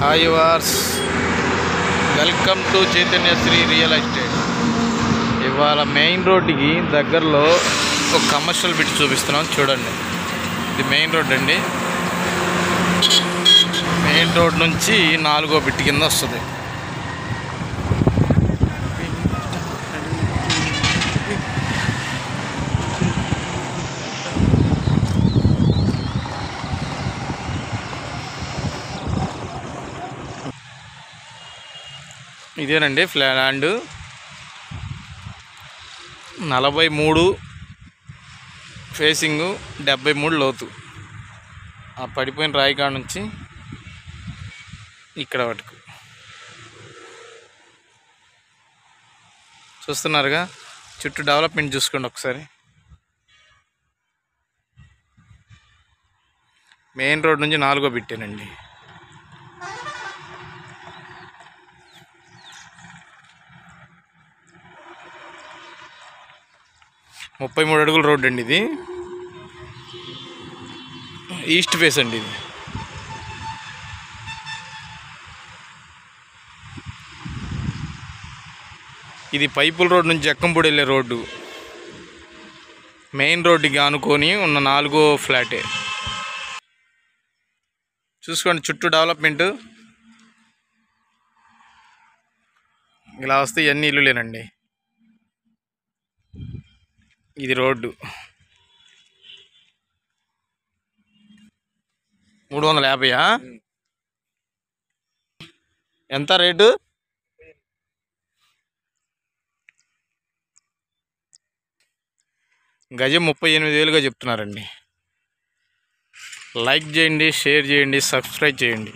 Hi వార్స్, welcome to Chaitanyasri real estate. ఇవాళ main రోడ్డుకి దగ్గరలో ఒక కమర్షియల్ బిట్ చూపిస్తున్నాం. చూడండి, ఇది మెయిన్ రోడ్ అండి. మెయిన్ రోడ్ నుంచి 4వ బిట్ కింద వస్తుంది. ఇదేనండి ల్యాండ్ 43 ఫేసింగు, 73 లోతు. ఆ పడిపోయిన రాయి కాడ నుంచి ఇక్కడ వరకు చూస్తున్నారుగా. చుట్టూ డెవలప్మెంట్ చూసుకోండి ఒకసారి. మెయిన్ రోడ్ నుంచి 4వ బిట్టేనండి. ముప్పై 33 అడుగుల రోడ్ అండి. ఇది ఈస్ట్ ఫేస్ అండి. ఇది పైపుల్ రోడ్ నుంచి జక్కంపూడి వెళ్ళే రోడ్డు. మెయిన్ రోడ్డుకి ఆనుకొని ఉన్న 4వ ఫ్లాటే. చూసుకోండి, చుట్టూ డెవలప్మెంట్. ఇలా వస్తే ఇవన్నీ ఇల్లులేనండి. ఇది రోడ్డు 350. ఎంత రేటు? గజం 38,000గా చెప్తున్నారండి. లైక్ చేయండి, షేర్ చేయండి, సబ్స్క్రైబ్ చేయండి.